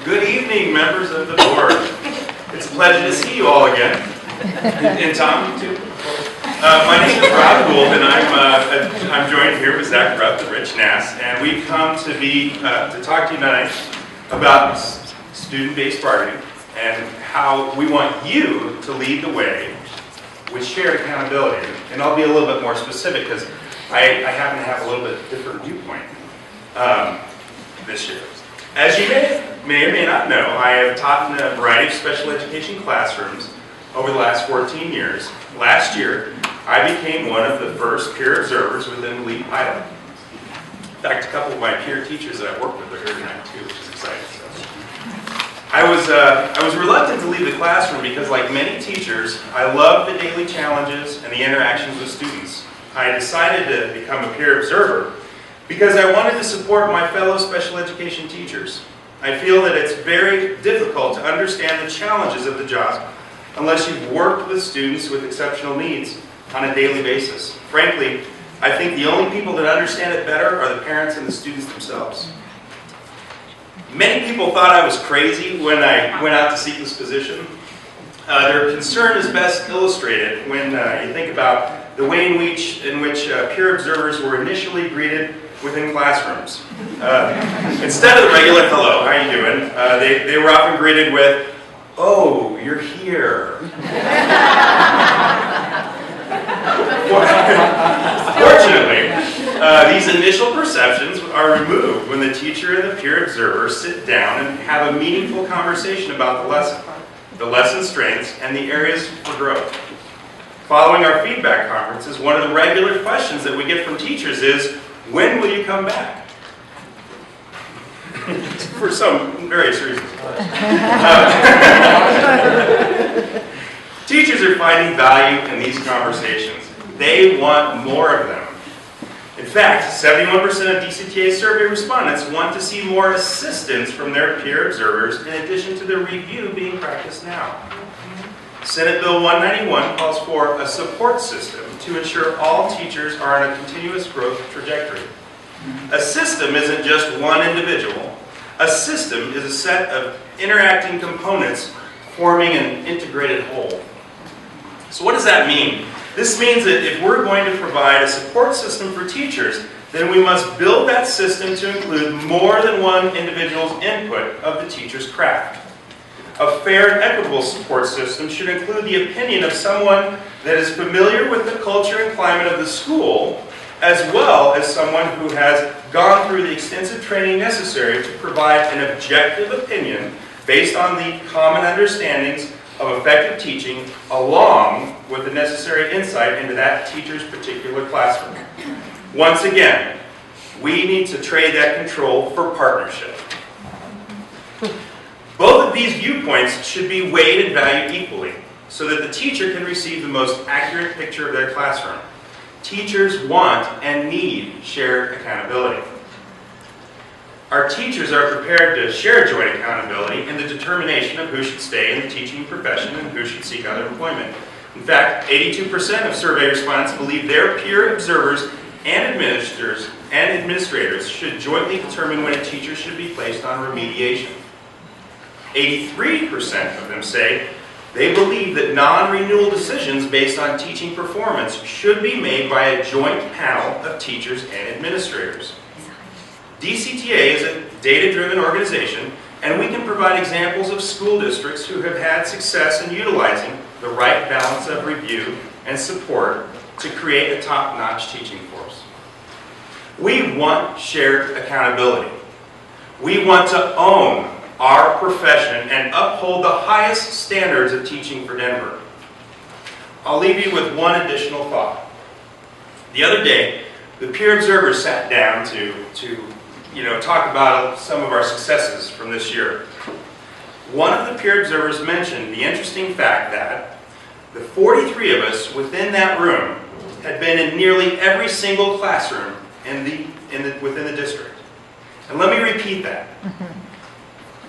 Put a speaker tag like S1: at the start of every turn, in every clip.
S1: Good evening, members of the board. It's a pleasure to see you all again. And Tom, you too. My name is Rob Gould, and I'm joined here with Zach Rupp and Rich Nass, and we've come to talk to you tonight about student-based bargaining and how we want you to lead the way with shared accountability. And I'll be a little bit more specific because I happen to have a little bit different viewpoint this year. As you may or may not know, I have taught in a variety of special education classrooms over the last 14 years. Last year, I became one of the first peer observers within the lead pilot. In fact, a couple of my peer teachers that I work with are here tonight too, which is exciting. So, I was reluctant to leave the classroom because, like many teachers, I love the daily challenges and the interactions with students. I decided to become a peer observer because I wanted to support my fellow special education teachers. I feel that it's very difficult to understand the challenges of the job unless you've worked with students with exceptional needs on a daily basis. Frankly, I think the only people that understand it better are the parents and the students themselves. Many people thought I was crazy when I went out to seek this position. Their concern is best illustrated when you think about the way in which peer observers were initially greeted within classrooms. Instead of the regular "hello, how you doing?" They were often greeted with, "Oh, you're here." Fortunately, these initial perceptions are removed when the teacher and the peer observer sit down and have a meaningful conversation about the lesson strengths, and the areas for growth. Following our feedback conferences, one of the regular questions that we get from teachers is, "When will you come back?" For some various reasons. Teachers are finding value in these conversations. They want more of them. In fact, 71% of DCTA survey respondents want to see more assistance from their peer observers in addition to the review being practiced now. Senate Bill 191 calls for a support system to ensure all teachers are on a continuous growth trajectory. A system isn't just one individual. A system is a set of interacting components forming an integrated whole. So what does that mean? This means that if we're going to provide a support system for teachers, then we must build that system to include more than one individual's input of the teacher's craft. A fair and equitable support system should include the opinion of someone that is familiar with the culture and climate of the school, as well as someone who has gone through the extensive training necessary to provide an objective opinion based on the common understandings of effective teaching, along with the necessary insight into that teacher's particular classroom. Once again, we need to trade that control for partnership. Both of these viewpoints should be weighed and valued equally so that the teacher can receive the most accurate picture of their classroom. Teachers want and need shared accountability. Our teachers are prepared to share joint accountability in the determination of who should stay in the teaching profession and who should seek other employment. In fact, 82% of survey respondents believe their peer observers and administrators should jointly determine when a teacher should be placed on remediation. 83% of them say they believe that non-renewal decisions based on teaching performance should be made by a joint panel of teachers and administrators. DCTA is a data-driven organization, and we can provide examples of school districts who have had success in utilizing the right balance of review and support to create a top-notch teaching force. We want shared accountability. We want to own our profession and uphold the highest standards of teaching for Denver. I'll leave you with one additional thought. The other day, the peer observers sat down to talk about some of our successes from this year. One of the peer observers mentioned the interesting fact that the 43 of us within that room had been in nearly every single classroom within the district. And let me repeat that.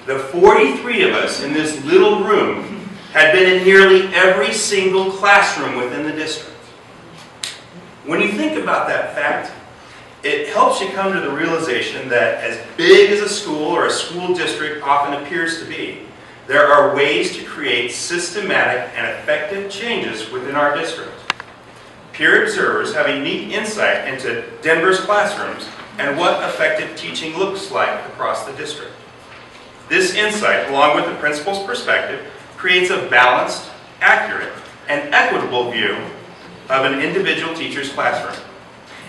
S1: The 43 of us in this little room had been in nearly every single classroom within the district. When you think about that fact, It helps you come to the realization that as big as a school or a school district often appears to be, there are ways to create systematic and effective changes within our district. Peer observers have a unique insight into Denver's classrooms and what effective teaching looks like across the district. This insight, along with the principal's perspective, creates a balanced, accurate, and equitable view of an individual teacher's classroom.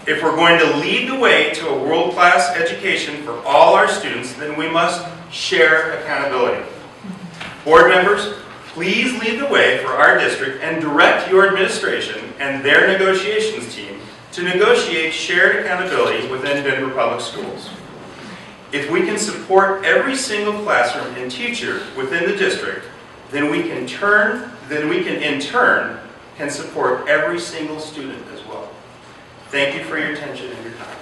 S1: If we're going to lead the way to a world-class education for all our students, then we must share accountability. Board members, please lead the way for our district and direct your administration and their negotiations team to negotiate shared accountability within Denver Public Schools. If we can support every single classroom and teacher within the district, then we can in turn support every single student as well. Thank you for your attention and your time.